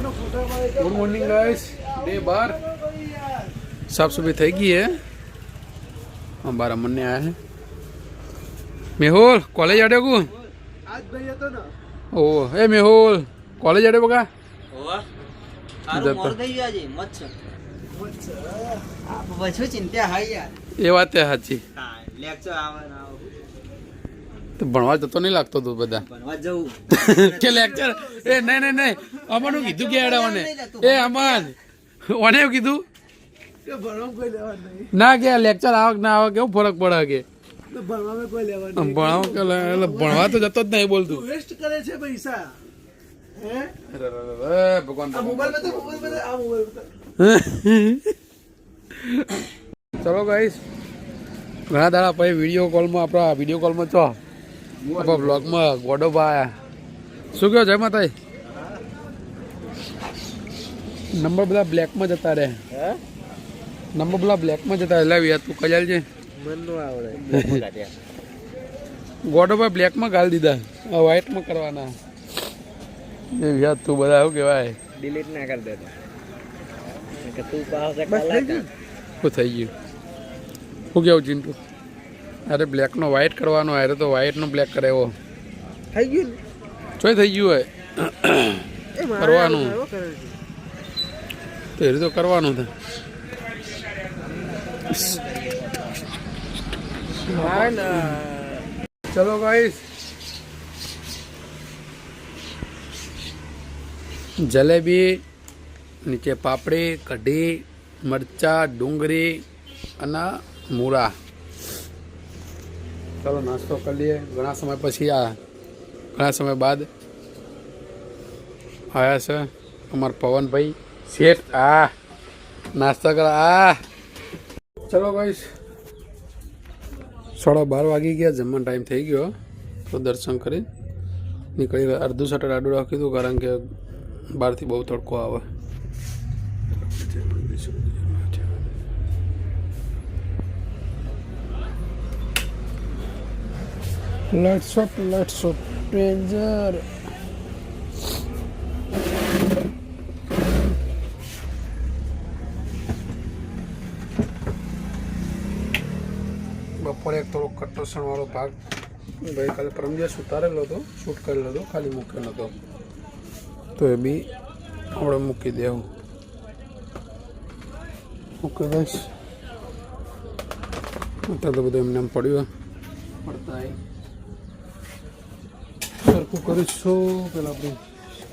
Good morning guys, day 12 साफ सफाई થઈ ગઈ है। हम 12 मन आया है। मेहुल कॉलेज आड़े को आज भैया तो ना ओ ए मेहुल कॉलेज आड़े बगा होवा आरो मोर गई आज मत आप बच्चों चिंता है यार ये बात है साची। हां लेक्चर आवे ना तो भणवा जतो नहीं लागतो तो बदा बनवा जाऊ के लेक्चर ए नहीं नहीं नहीं अमन कीधु के आड़ाने ए अमन ओने कीधु કે ભણવા કોઈ લેવા નહીં ना के लेक्चर आवक ना आवक केव फरक पड़े के તો ભણવામાં કોઈ લેવા નહીં भणवा के भणवा तो जतो ज नहीं बोलतू વેસ્ટ કરે છે પૈસા હે भगवान આ મોબાઈલ માં તો આ મોબાઈલ चलो गाइस घना दाड़ा पे वीडियो कॉल में अपना वीडियो कॉल में चो अपना ब्लॉग में गोडोबा आया शू कहो जय माता नंबर बदा ब्लैक में जता रहे હે नंबर बदा ब्लैक में जता रहे लाव यार तू कजाल जे મન નો આવડે કાઢ્યા गोडोबा ब्लैक में गाल दीदा व्हाइट में करवाना ये यार तू बता हो केवाय ડિલીટ ના કરી દેતો કે તું પાસ કલા को થઈ ગયું હું કેવું ચિંટુ અરે બ્લેક નો વ્હાઈટ કરવાનો અરે તો વ્હાઈટ નો બ્લેક કરે એવો થઈ ગયું ચોય થઈ ગયું હોય કરવાનું તો એ તો કરવાનું છે હા ના ચલો ગાઈસ જલેબી નીચે પાપડી કઢી મરચા ડુંગળી અને મૂળા चलो नाश्तो कर लिए घना समय पछी घना समय बाद आया से अमर पवन भाई सेठ नाश्ता कर चलो गाइस 12:30 वागी गया जमन टाइम थी गयो तो दर्शन कर निकली अर्धु शटर आडू राखी दू कारण के बार थी बहुत तड़को आवे Let's shot stranger. બપોરે એક થોડો કટોસણ વાળો ભાગ ગઈકાલે પરમ દિવસ ઉતારેલો હતો શૂટ કરેલો હતો ખાલી મૂકેલો હતો તો એ બી આપણે મૂકી દેવું ઓકે બસ અત્યારે તો બધું એમને એમ પડ્યું પડતા સરખું કરીશું પેલા આપણી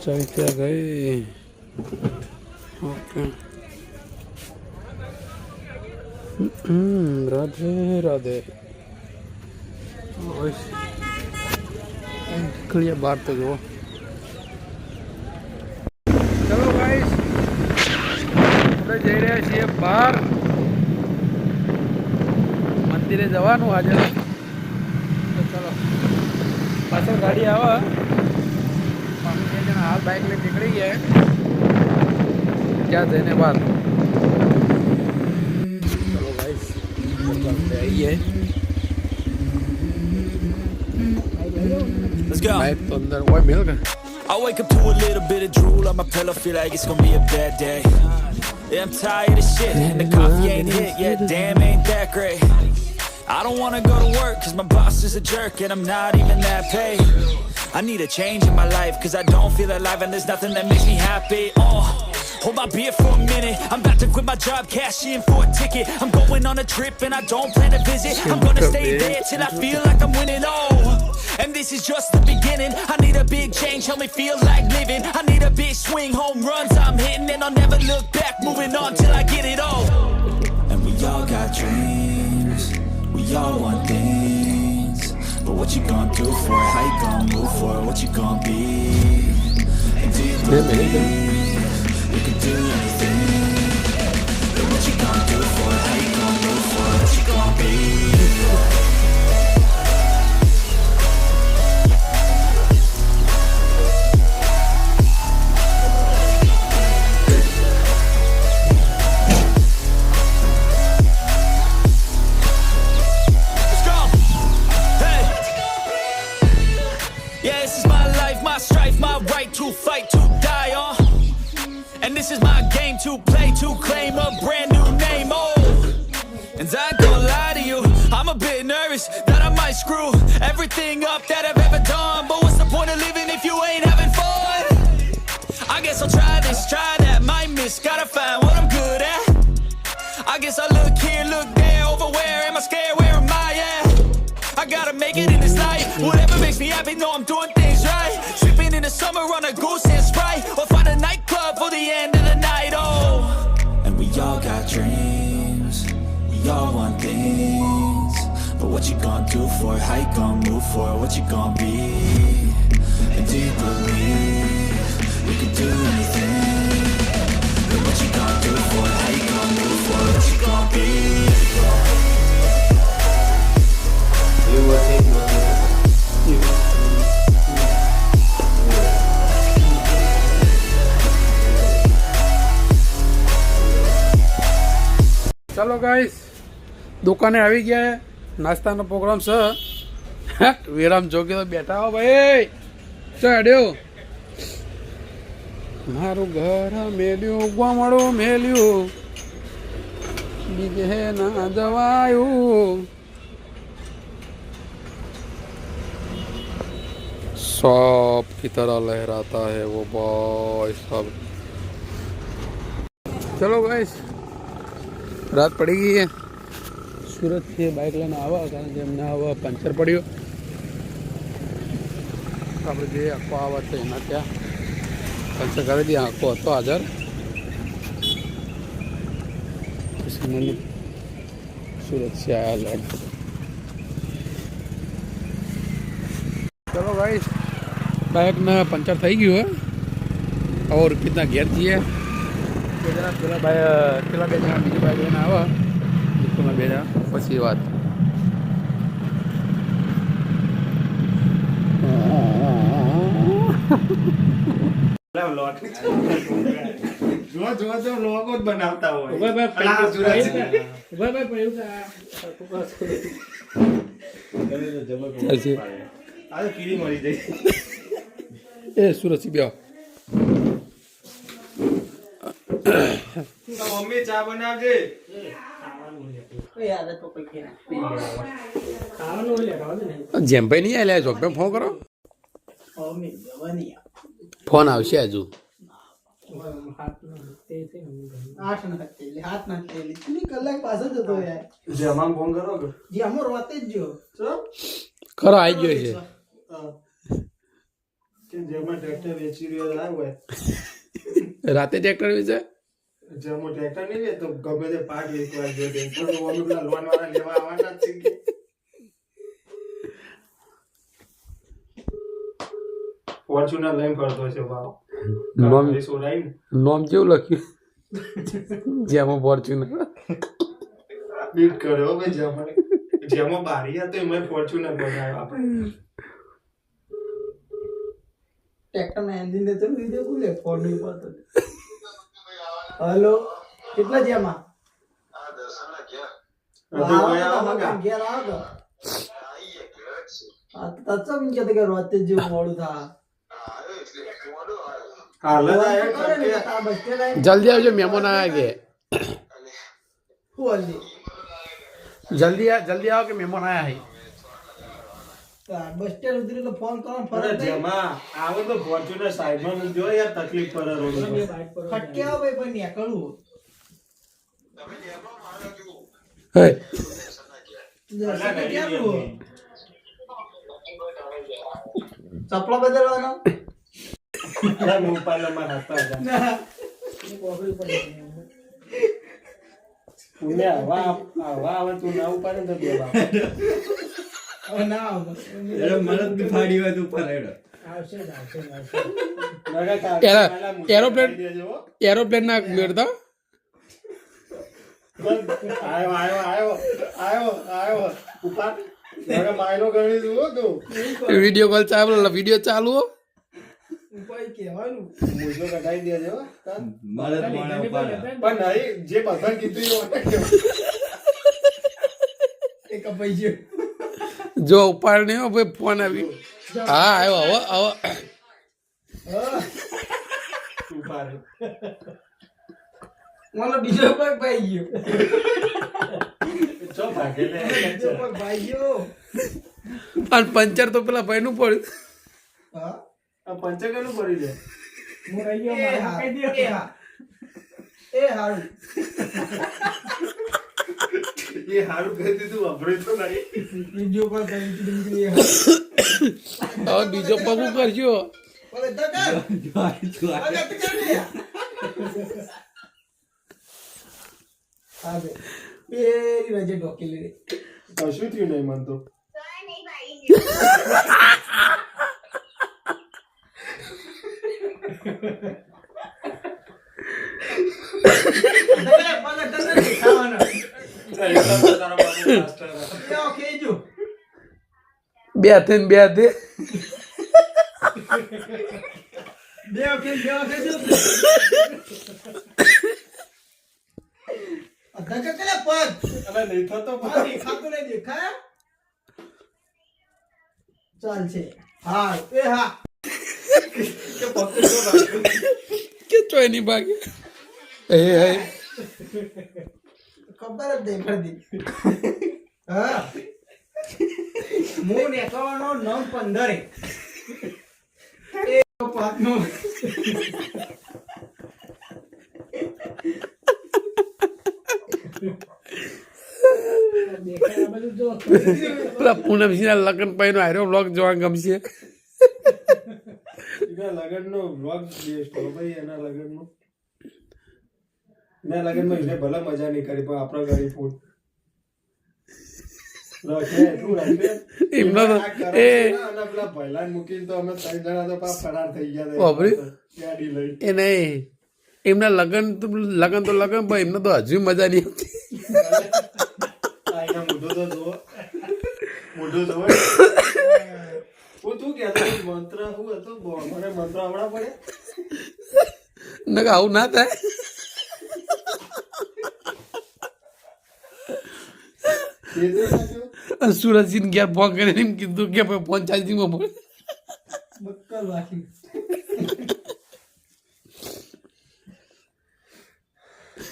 ચાય ત્યાં ગઈ ઓકે રાધે રાધે નીકળીએ બહાર તો જુઓ ચલો ગાઈસ આપણે જઈ રહ્યા છીએ બહાર મંદિરે જવાનું આજે चलो पाछल गाड़ी आवा हाल बाइक ले निकली है क्या देने बाद चलो गाइस आई है Let's go. बाइक तो अंदर वो मिल गया I wake up to a little bit of drool on my pillow, feel like it's gonna be a bad day. Yeah, I'm tired of shit, and the coffee ain't hit yet, damn ain't that great. I don't wanna go to work, cause my boss is a jerk, and I'm not even that paid. I need a change in my life, cause I don't feel alive, and there's nothing that makes me happy. Hold my beer for a minute, I'm about to quit my job, cash in for a ticket. I'm going on a trip, and I don't plan to visit. I'm gonna stay there till I feel like I'm winning, and this is just the beginning. I need a big change, help me feel like living. I need a big swing, home runs I'm hitting, and I'll never look back, moving on till I get it all. And we all got dreams, we all want things, but what you gonna do for it? How you gonna move for it? What you gonna be? And do you believe you can do anything? But what you gonna do for it? How you gonna move for it? What you gonna be? And this is my game to play, to claim a brand new name. Oh, and I ain't gonna lie to you, I'm a bit nervous that I might screw everything up that I've ever done. But what's the point of living if you ain't having fun? I guess I'll try this, try that, might miss, gotta find what I'm good at. I guess I look here, look there, over where am I scared, where am I at? I gotta make it in this life, whatever makes me happy, know I'm doing things right. Sipping in the summer on a goose and Sprite, or find a nightclub for the end of the night, oh. And we all got dreams, we all want things. But what you gonna do for it, how you gonna move for it, what you gonna be? And do you believe you can do anything? But what you gonna do for it, how you gonna move for it, what you gonna be? ચાલો guys દુકાને આવી ગયા નાસ્તાનો programme છે વિરામ જોગી તો બેઠા હો ભાઈ ચડ્યો મારું ઘર મેલ્યું ગામડું મેલ્યું બીજે ના જવાયું सांप की तरह लहराता है वो भाई साहब चलो गाइस रात पड़ी गई है सूरत से बाइक लेने आवा कारण के एमने आवा पंचर पड़્યો આપણે જે આખો આવા છે એના ત્યાં પંચર કરી દઈએ આખો હતો હાજર પછી सूरत से आया लड़ चलो गाइस बाइक ने पंचर થઈ ગયું है और कितना घेर છીએ પેલા બે જણા બીજી બાઇક લઈને આવા દુકાનમાં બે જણા પછી વાત લોગો જ બનાવતા હોય આ કીડી મરી જાય એ સુરત થી બ્યો મમ્મી ચા બનાવજે જેમભાઈ નહીં આલ્યા છો ફોન કરો ફોન આવશે હજુ જેમાં ફોન કરો કે ખરો આવી ગયો છે જેમાં ટ્રેક્ટર વેચી રહ્યો હોય રાતે ટ્રેક્ટર વિશે જેમાં ટ્રેક્ટર નહીં વે તો ગમે તે પાર્ટ વેચવા જોઈએ પણ ઓલું પેલા લોન વાળા લેવા આવવાના જ છે ફોર્ચ્યુનર લઈને ફરતો છે ભાવ નોમ કેવું લખ્યું જેમાં ફોર્ચ્યુનર બીટ કર્યો ભાઈ જેમાં બારી હતો એમાં ફોર્ચ્યુનર બનાવ્યો આપણે ટ્રેક્ટર ના એન્જિન ને તો વિડિયો ખુલે ફોન ની પર હેલો કેટલા જેમાં આ 10 ના ગયા આવો આ તત્વ મિન કે તે રોતે જે મોડું થા જલ્દી આવજો મહેમાન આવ્યા કે જલ્દી આવો કે મહેમાન આવ્યા બસ સ્ટેન્ડ ઉતરી તો ફોન કરો ફરક જેમાં આવે તો ફોર્ચ્યુનર સાઈડમાં મૂકજો યાર તકલીફ પડે રોડ ફટકે આવો ભાઈ પણ નીકળવું હે ચપલા બદલવાનો મોબાઈલમાં નાખતા હતા પુણે હવા આવે તું ના ઉપાડે તો બે બાપ હવે ના આવો મને બી ફાડી હોય તો ઉપર હેડો એરોપ્લેન ના મેળતા આયો ઉપર માયનો ગણી જુઓ તું વિડીયો ચાલુ ઉપાય કહેવાનું મુજો કઢાઈ દેજો પણ નહીં જે બધા કીધું એ કપાઈ ગયો જો ઉપાડ નહીં ભાઈ ફોન આવી હા આવ્યો હવે મારે મને બીજો પગ ભાઈ ગયો ચો ભાગે લે બીજો પગ ભાઈ ગયો અને પંચર તો પેલા ભાઈનું પડ્યું. હા આ પંચકનું પડી લે હું રહી ગયો મારે કહી દો એ હારું એ હારું કહી દીધું વાપરે તો નહીં બીજો પગ ભાઈ દીકરી હવે બીજો પગ શું કરજો? ઓલે દગા ઓલે દગા ને આવે પેરી વજે ડોકેલી રે કશું થયું નહીં મન તો દગા પગ દગા ખાવાનો તારા બાપુ માસ્ટર યો કેજો બે હાથે ને બે હાથે કેજો દગા કલે પગ અલા નહીં થતો આ દેખાતો નહીં દેખાય ચાલ છે હા એ હા કે પકડ તો રાખો કે ચોય નહીં ભાગે. હે હે ખબર જ નહીં પડતી હા હું નેકવાનો 9:15 એ પાતનો પેલા પૂનમસિંહના લગ્ન પહેલો હાર્યો વ્લોગ જોવા ગમશે. એના લગનનો વ્લોગ બેસ્ટ હો ભાઈ એના લગનનો એના લગનમાં એને ભલે મજા નહીં કરી પણ આપણા ઘરે ફૂટ રાખે એટલું રાખે એમનો તો એ અને પેલા ભૈલાન મૂકીને તો અમે 3 જણા તો પાછા ફરાર થઈ ગયા બાપરે. ગાડી લઈ એ નહીં એમના લગ્ન તો લગ્ન પણ એમને તો હજુ મજા નહીં આવતી. આ એના મોઢું તો જુઓ મોઢું જુઓ હું તું કહેતો મંત્ર શું હતો મને મંત્ર આવડા પડે નકર આવું ના થાય. એ તો સાચું સુરજસિંહ ઘેર ફોન કરીને એમ કીધું કે ભાઈ ફોન ચાર્જિંગમાં પડે. બક્કલ રાખી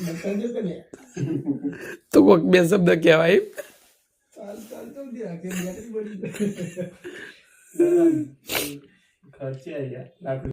બક્કલ જો કે તો કોઈક બે શબ્દ કહેવાય. ચાલ તો દી રાખે બેટરી બળી ખર્ચે આવી ગયા લાકડી